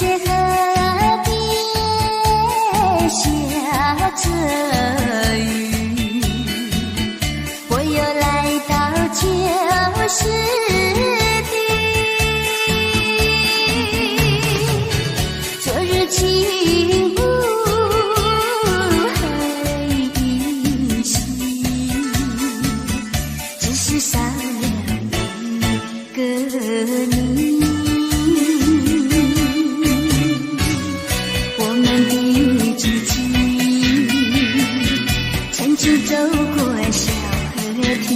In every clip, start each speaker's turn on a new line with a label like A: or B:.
A: 些河边下着雨，我又来到旧时地。昨日轻雾黑依稀，只是少了一个你。走过小河堤，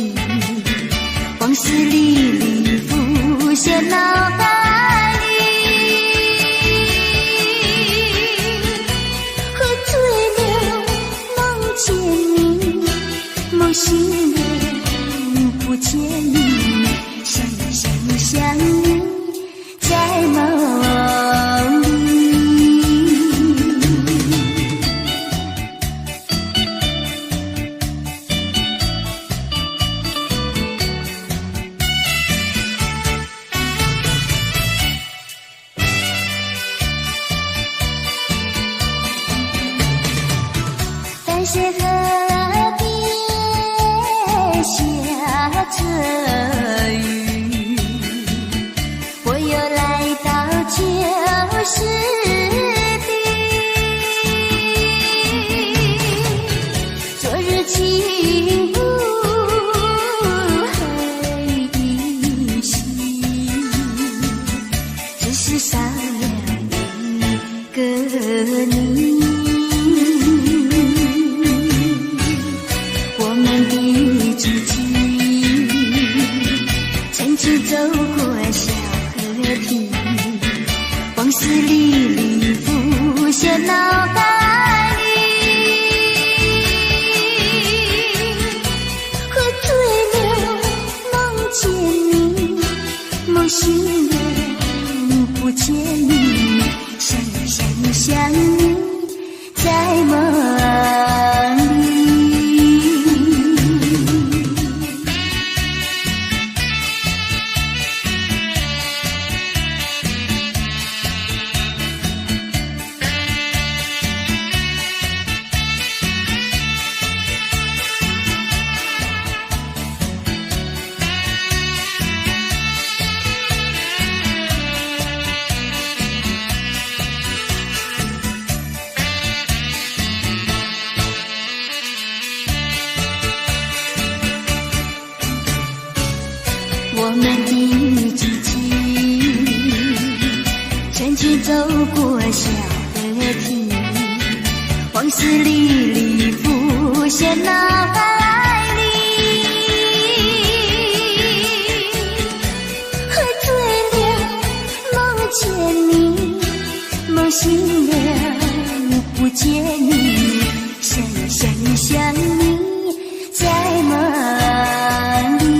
A: 往事历历浮现脑海里。喝醉了梦见你，梦醒了不见你，想你在梦里。淡水河边下着雨，我又来到旧时地。昨日轻雾黑依稀，只是少了一个你。走过小河堤，往事历历浮现脑海里。喝醉了梦见你，梦醒了不见你，想你在梦里。我们的知己，成群走过小河堤，往事历历浮现脑海里。喝醉了梦见你，梦醒了不见你，想你在梦里。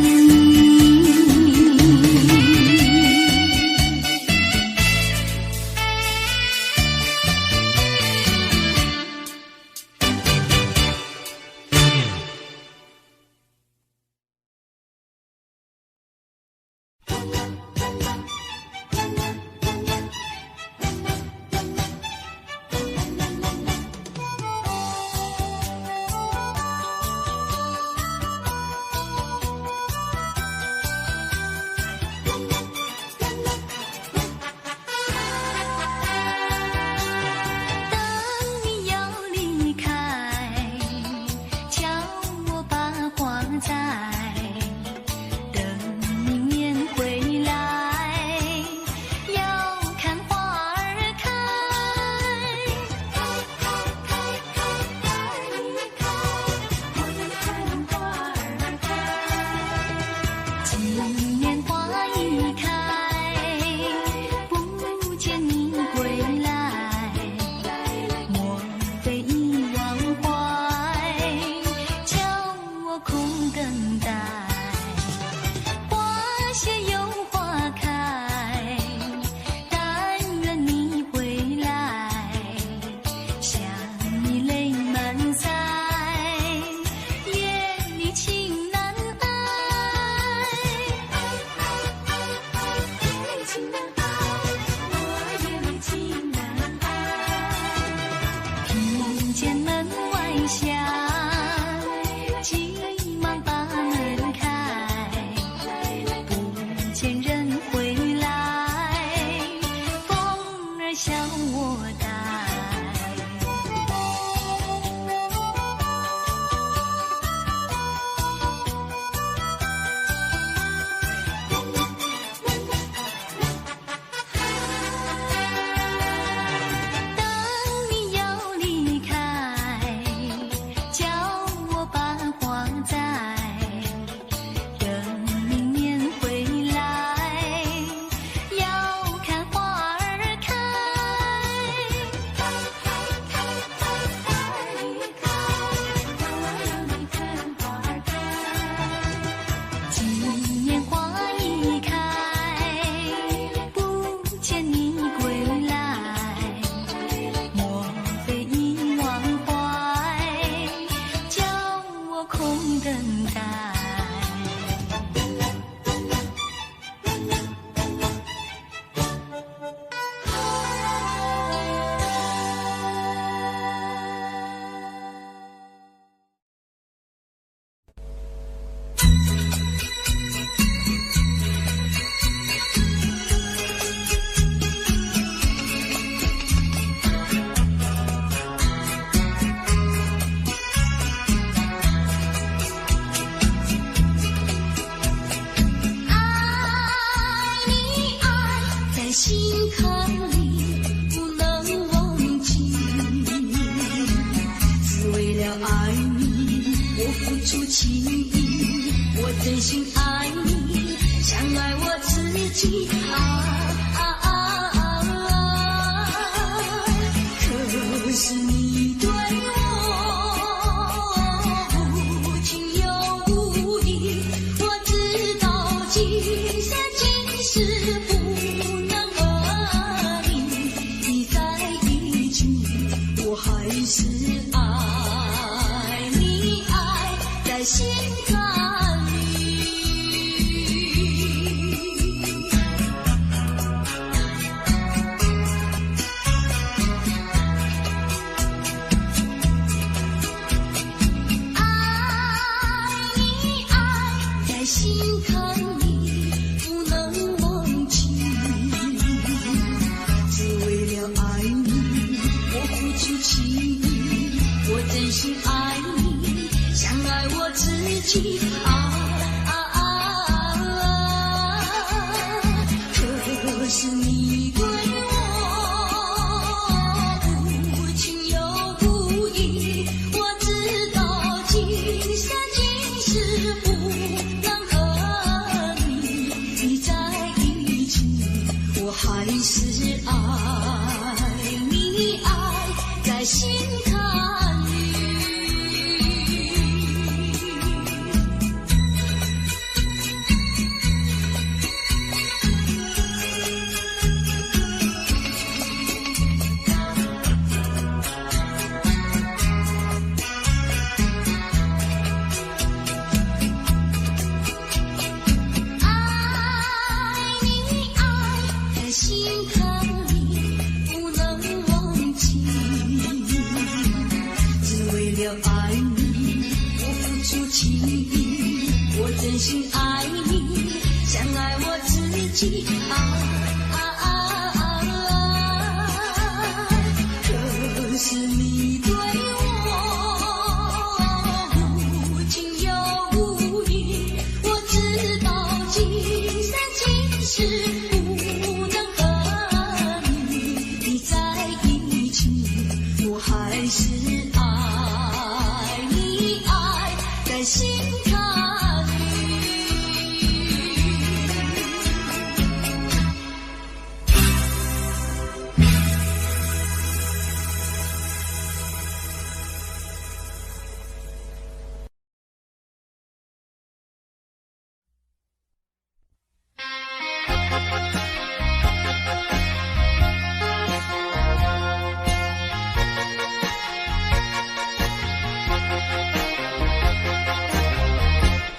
A: 等待。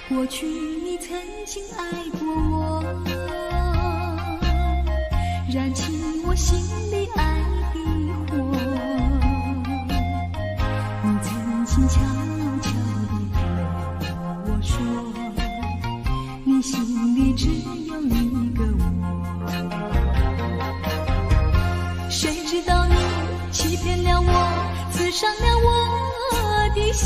B: 过去你曾经爱过我，燃起我心里爱的火。你曾经悄悄地对我说，你心里只有一个我。谁知道你欺骗了我，刺伤了我的心。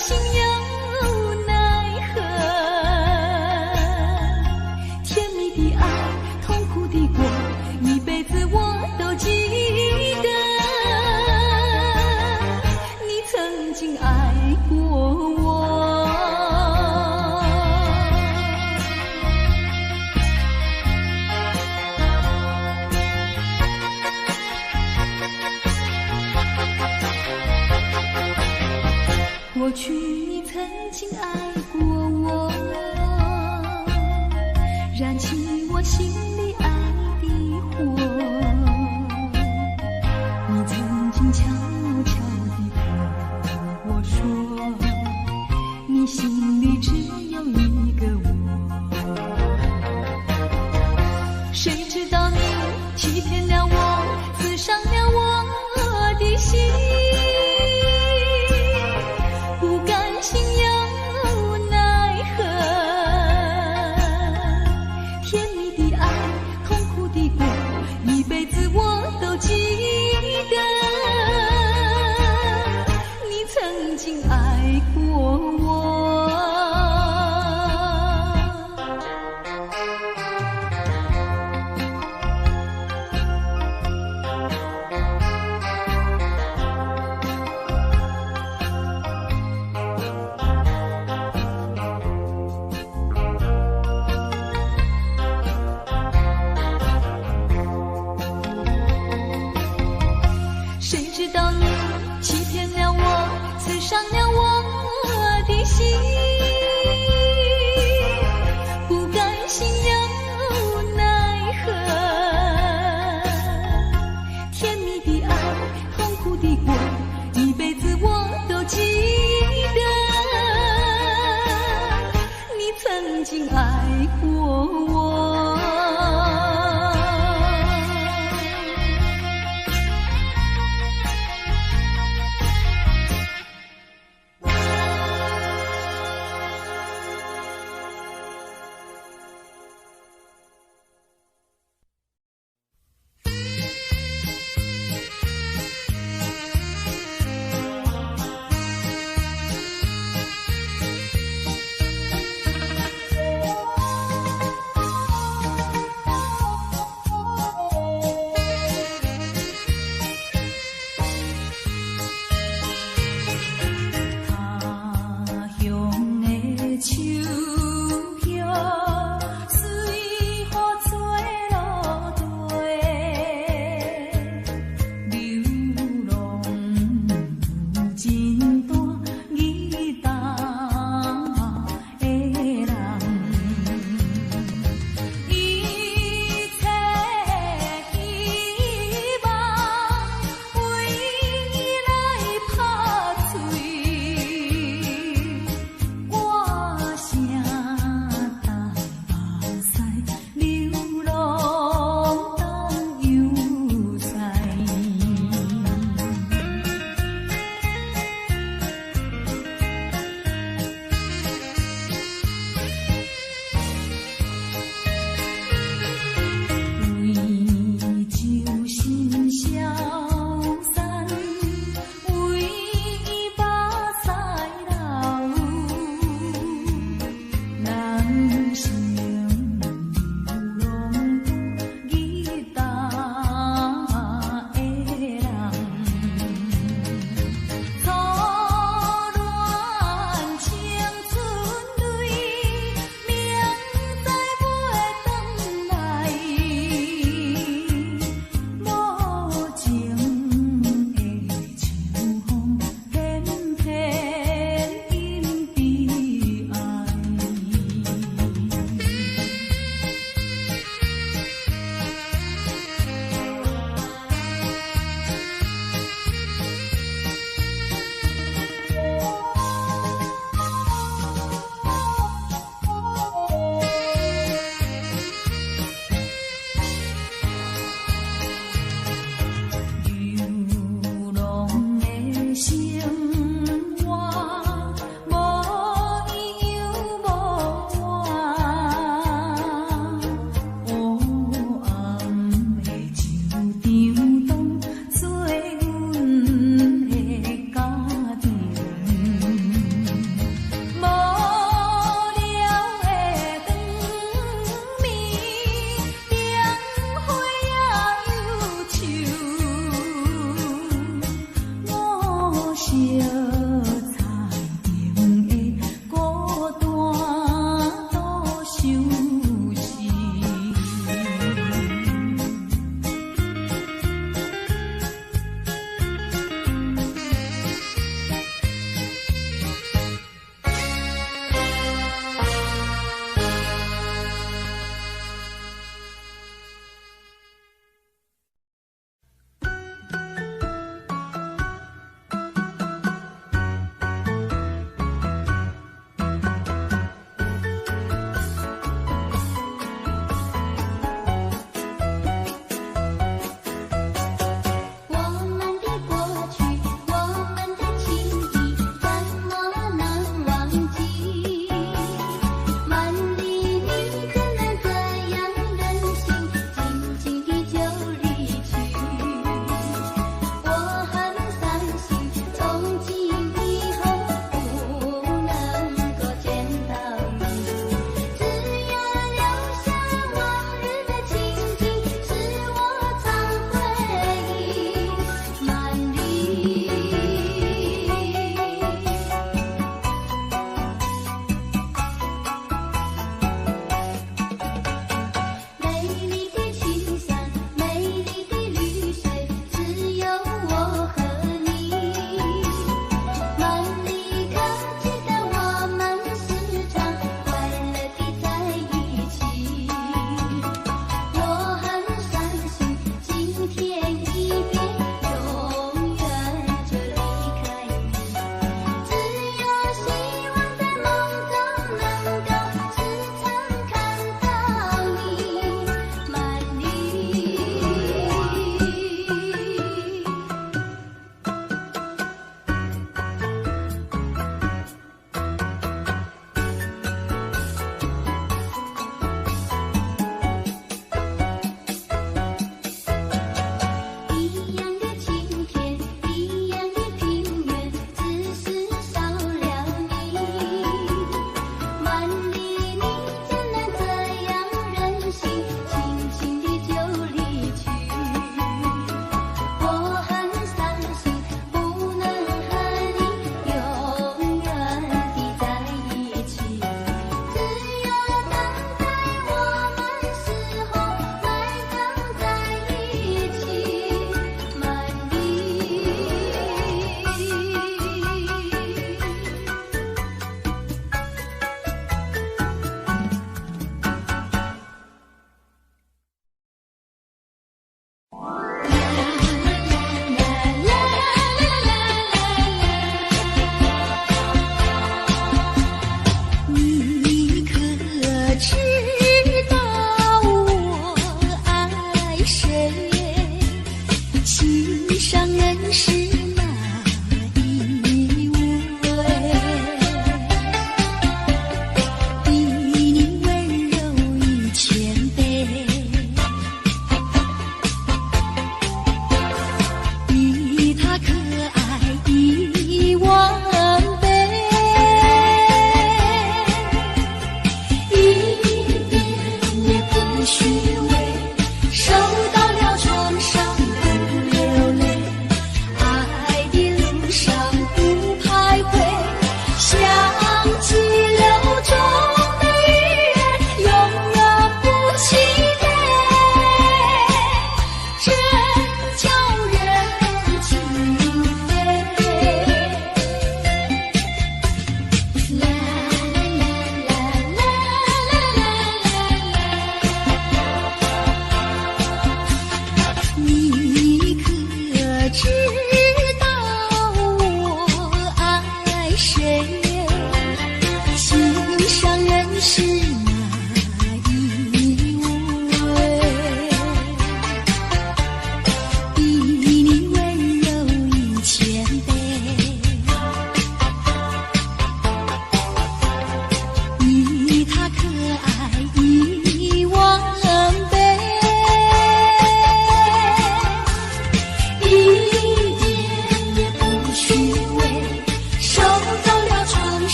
B: 心有奈何，甜蜜的爱，痛苦的过，一辈子我都记得。你曾经爱过我，过去你曾经爱过我，燃起我心里爱的火。你曾经悄悄地对知道你欺骗了我，刺伤了我的心，不甘心又奈何，甜蜜的爱，痛苦的过，一辈子我都记得，你曾经爱过我。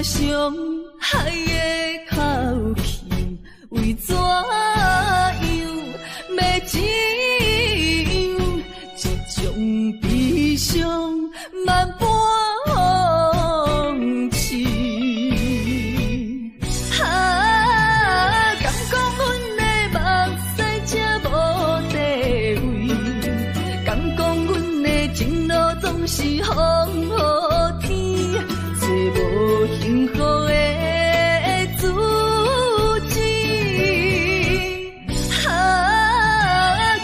B: 我上海的口气，为怎样要怎样？这种悲伤万般放弃。敢讲阮的目屎才无地位，敢讲阮的情路总是风雨天，找无幸福的自己。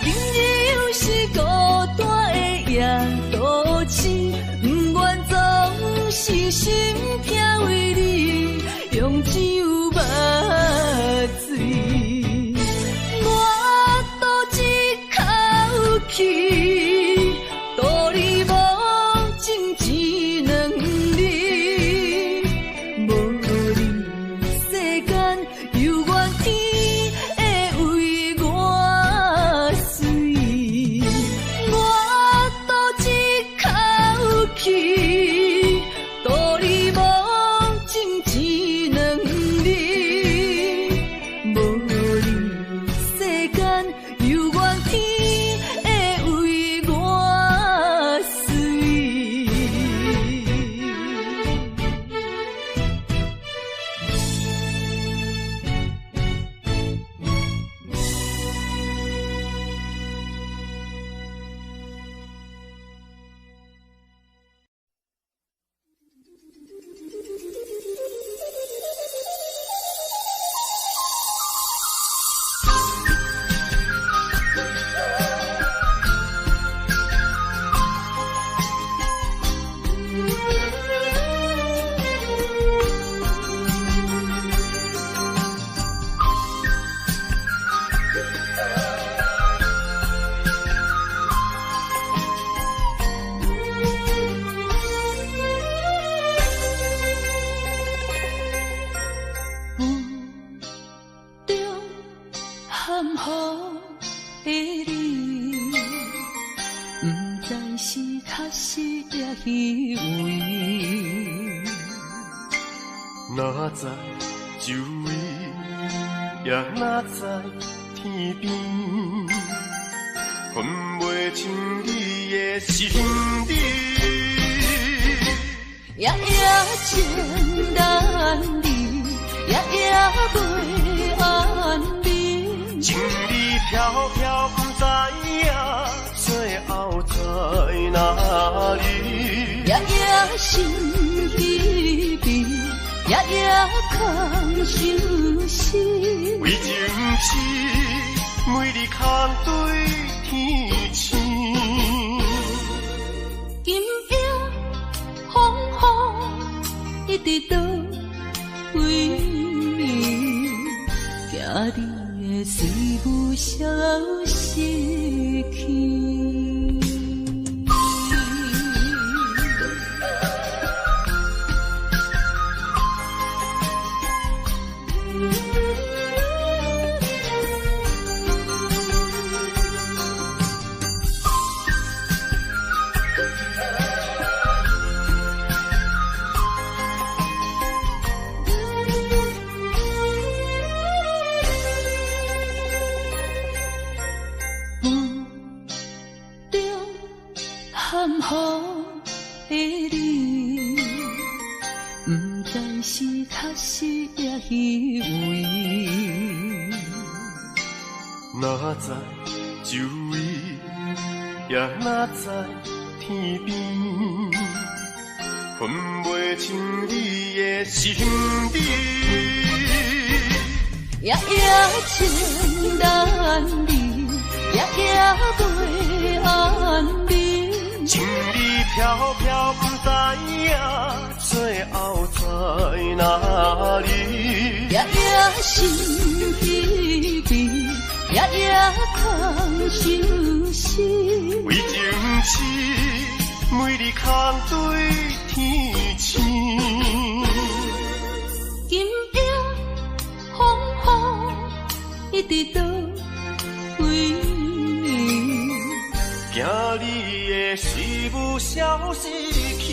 B: 今日又是孤单的夜都市，不愿总是心痛为你用酒目水。我赌一口气，道理无情只两字，无你世间犹原天会为我水。我赌一口气，道理无情只两字，无你世间犹原天会为我水。含糊的你，不知是确实也虚伪。
C: 哪知周围，也哪知天边，分袂清你的心理。
B: 夜夜情难离，夜夜袂安眠。
C: 情意飘飘，不知影最后在哪里。
B: 夜夜心稀微，夜夜空相思。
C: 为情痴，每日空对天星。
B: 今夜风雨一直倒为你，惊你的水不消失去。含糊的你，不知是确实也虚伪。
C: 哪知周围，也哪知天边，分袂清你的心理。
B: 夜夜情难离，夜夜袂安眠。
C: 情意飘飘，不知影最后在哪里。
B: 夜夜心稀微，夜夜空相思。
C: 为情痴，每日空对天星。
B: 今夜风雨一直倒为你，
C: 惊你的水不消失去。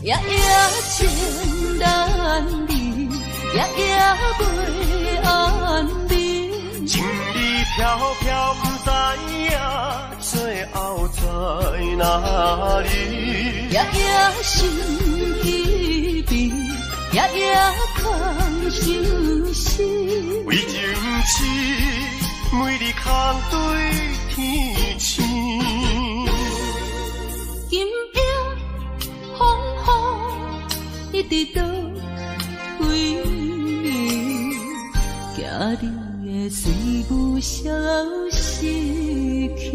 B: 夜夜情难离，夜夜袂安眠。
C: 情意飘飘，不知影最后在哪里。
B: 夜夜心稀微，夜夜空相思。
C: 为情痴，每日空对天星。
B: 今夜风雨一直到归暝，惊你的随无消息去。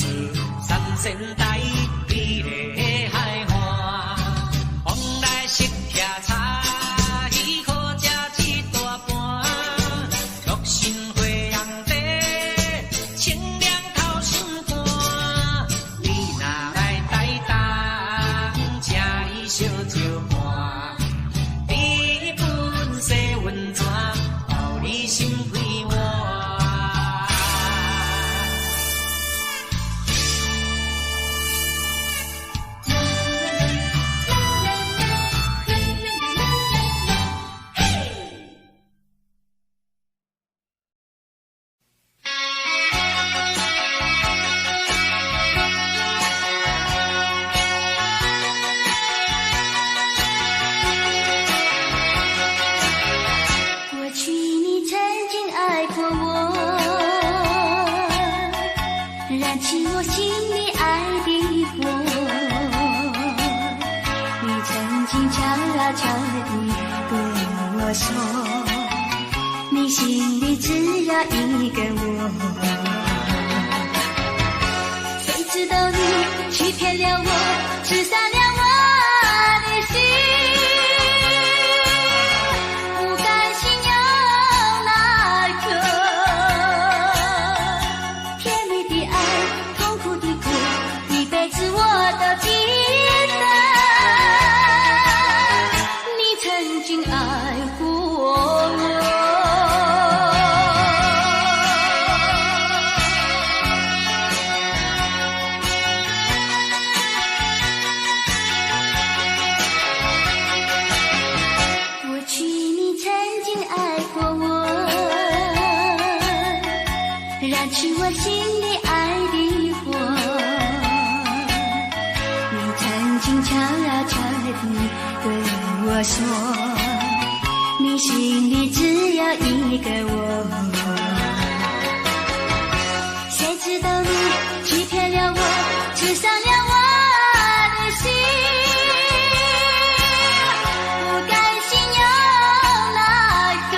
D: 事，三仙台比个海岸，往来食徛茶，喜好食一大盘，六神花红茶，清凉透心肝。你若来台东，请伊烧酒盘，一本洗温泉，互你心开换。
A: 过去你曾经爱过我，燃起我心里爱的火。你曾经悄悄地对我说，你心里只有一个我。谁知道你欺骗了我，刺伤了我的心。燃起我心里爱的火，你曾经悄悄地对我说，你心里只有一个我。谁知道你欺骗了我，刺伤了我的心。不甘心有那个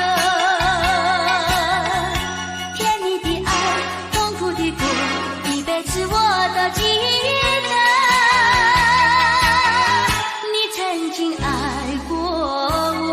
A: 甜蜜的爱，痛苦的苦，一辈子我都记得。你曾经爱过我。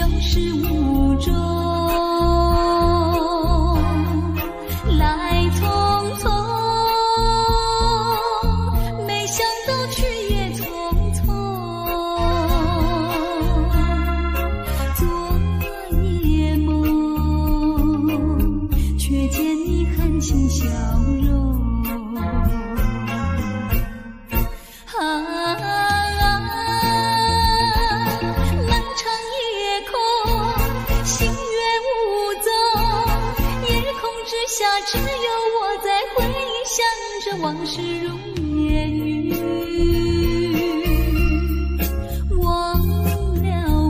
A: 有始无终，来匆匆，没想到去也匆匆。昨夜梦，却见你含情笑容。只有我在回想着往事如烟云，忘了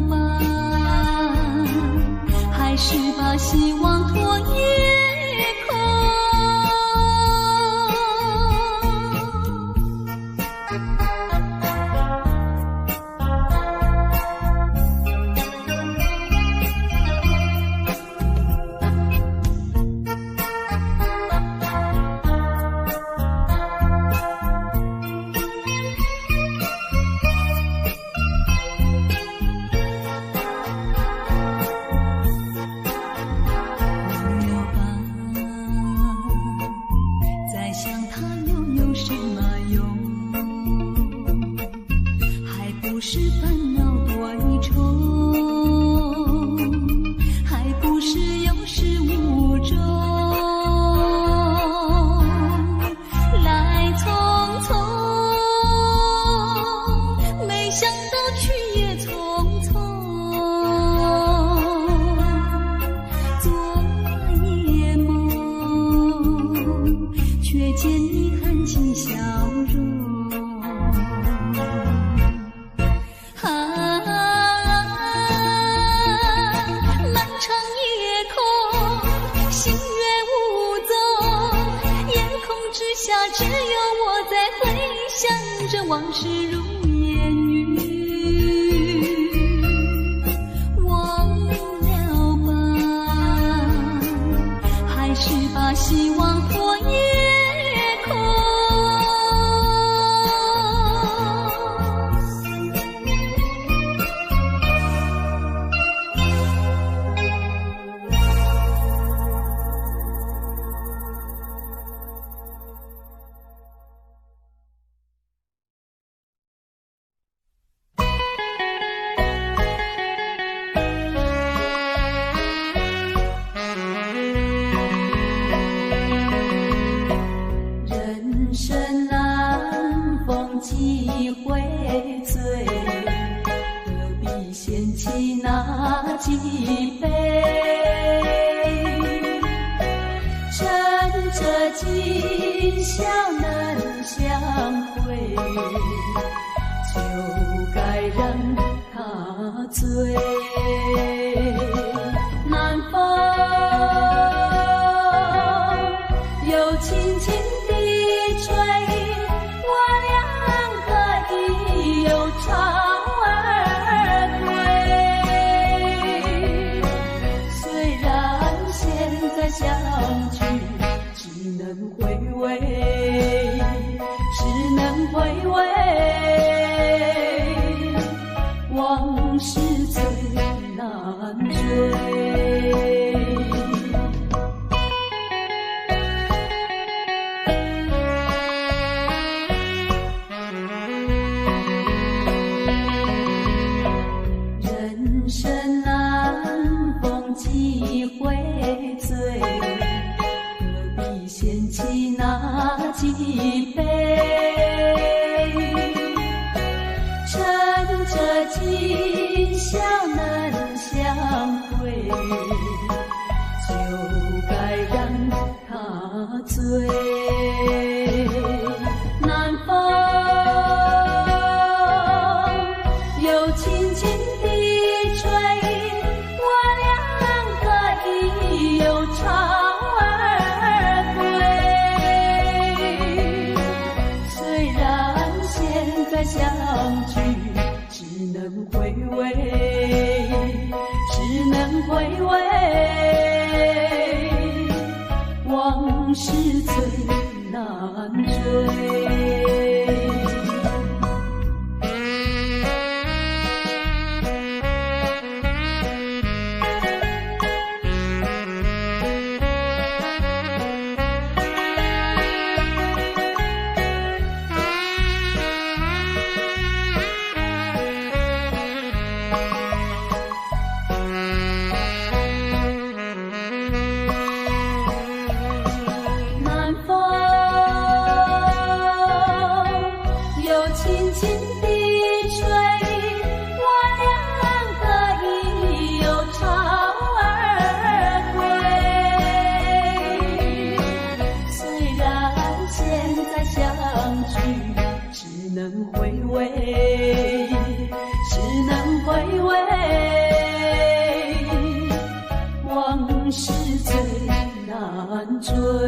A: 吧，还是把希望托夜空。只有我在回想着往事如烟云，忘了吧，还是把希望托夜空。几回醉，何必嫌弃那几杯？趁着今宵难相会，就该让他醉。南风又轻轻地吹，又朝而归，虽然现在相聚只能回味，只能回味，往事最难追。几回醉，何必嫌弃那几杯？趁着今宵难相会，就该让他醉。南风又轻轻地吹，又朝而归，虽然现在相聚只能回味，只能回味，往事最难追。
B: 万多。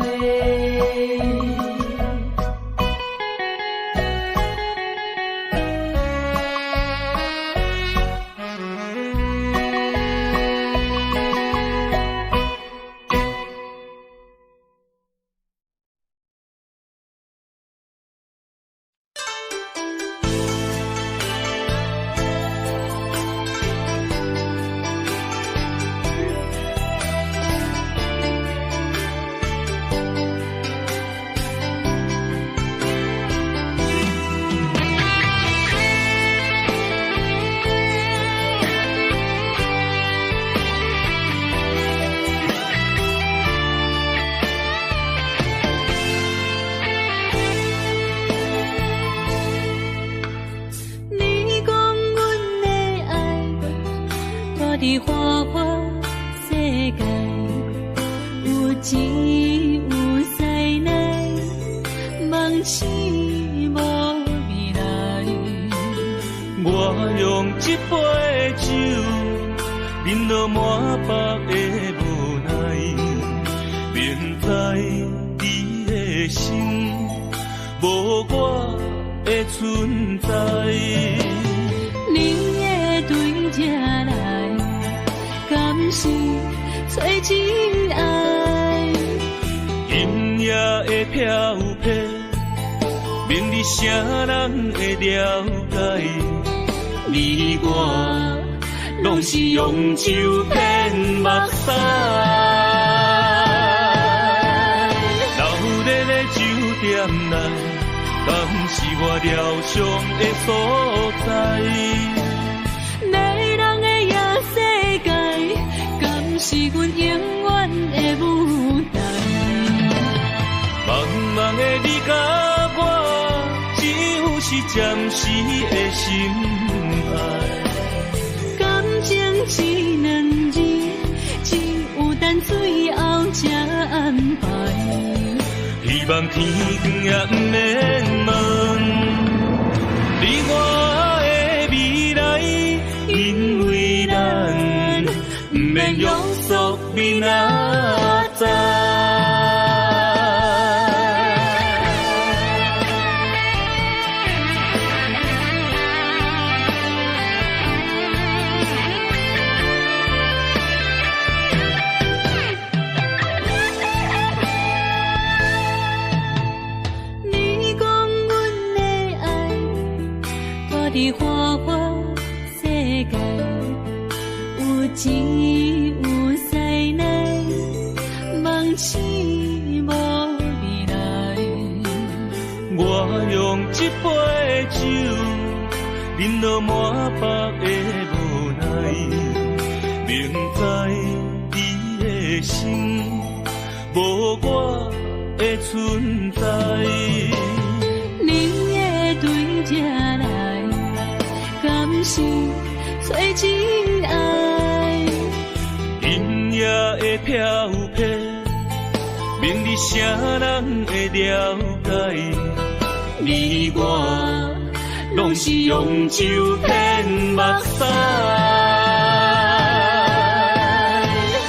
A: 伫花花世界，有钱有灾难，梦醒无未来。
C: 我用一杯酒，饮落满腹的无奈，明知你的心无我的存在。
A: 你的对这来，敢是找真爱？
C: 今夜的飘泊，明日啥人会了解？你我拢是用酒骗目屎，流热的酒店内，敢是我疗伤的所在？
A: 迷人的夜世界，敢是阮永远的舞台？
C: 茫茫的你甲我，只有是暂时的心爱。
A: 感情只两字，只有等最后才安排。
C: 希望天光也不免问你我的未来，因为咱不免约束明仔载。伫花花世界，有钱有灾难，梦醒无未来。我用一杯酒，饮落满腹的无奈，明知你的心无我的存在。
A: 你的对这来，敢是找真爱？
C: 今夜的飘泊，明日啥人会了解？你我拢是用酒骗目屎，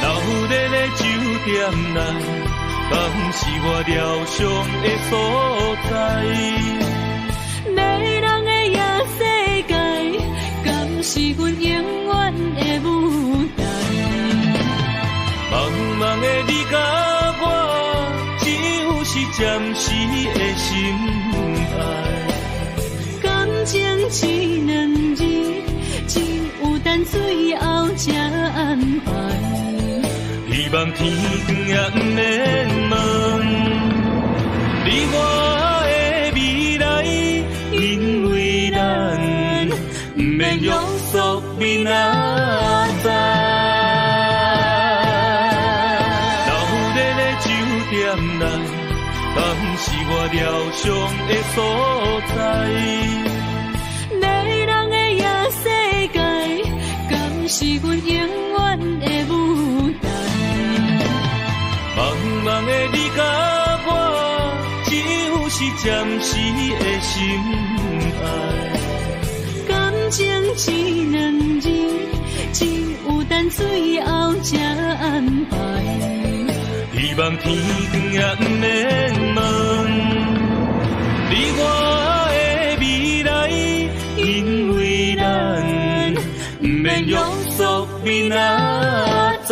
C: 流热的酒店内，敢是我疗伤的所在？
A: 迷人的夜世界，敢是阮永远的舞台？
C: 茫茫的你甲我，只有是暂时的心爱。
A: 感情只两字，只有等最后才安排。
C: 希望天光也不免问你我的未来，因为咱不免约束明仔载。流热的酒店内，敢是我疗伤的所在？
A: 迷人的夜世界，敢是阮永远的舞台？
C: 茫茫的你甲我，只有是暂时的心爱。
A: 感情只两字，只有等最后才安排。
C: 希望天光也不免问，你我的未来，因为咱不免约束明仔载。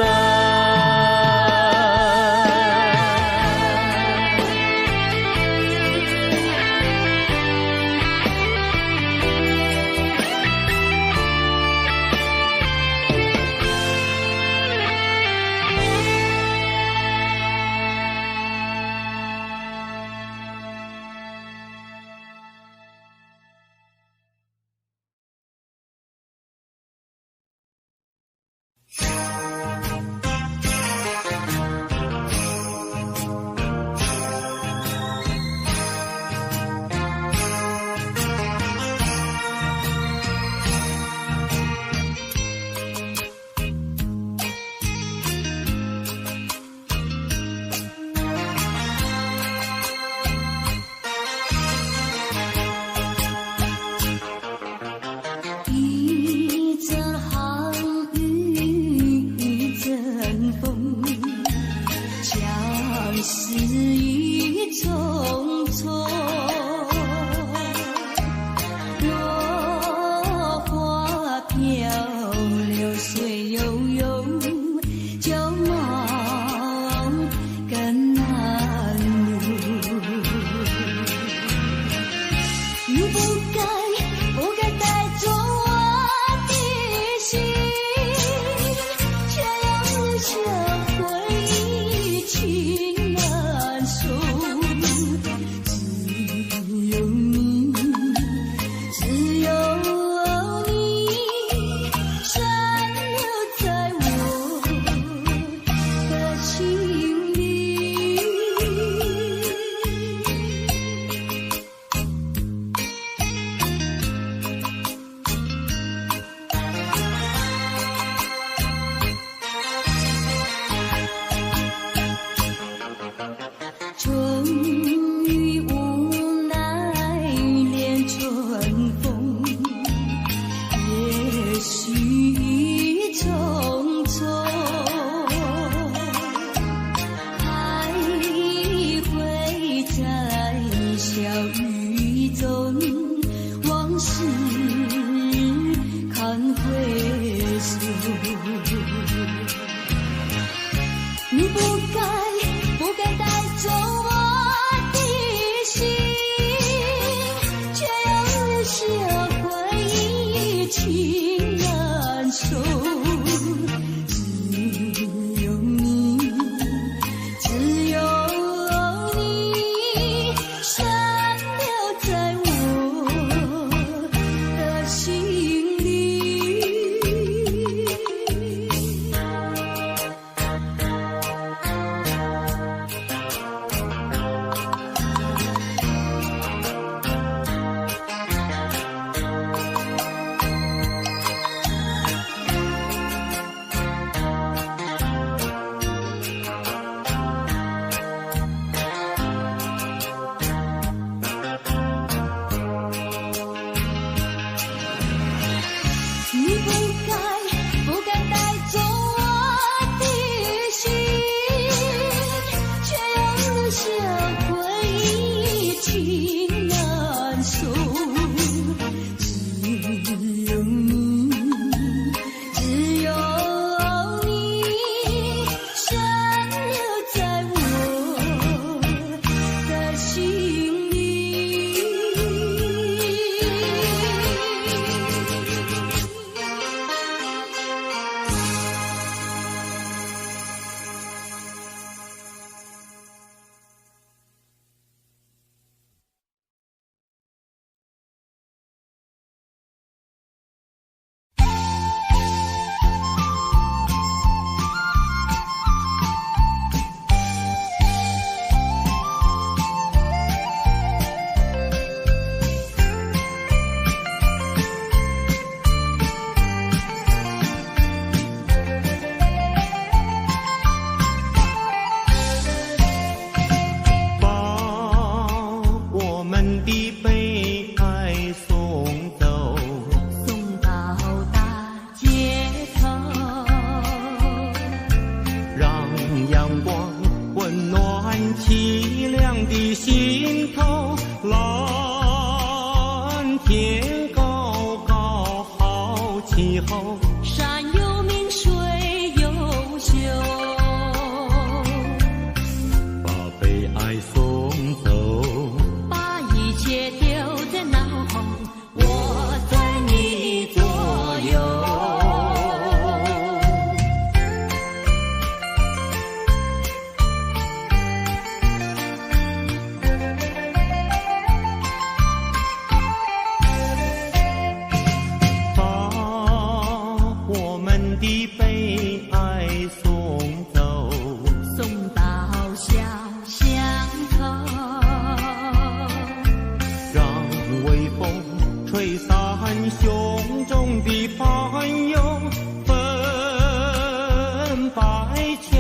E: 温暖凄凉的心头，蓝天高高好气候，
B: 山有名水有秀，
E: 把悲哀送走，
B: 把一切丢在脑后，我在你左右。
E: 的悲哀送走，
B: 送到小巷头，
E: 让微风吹散胸中的烦忧，分白秋。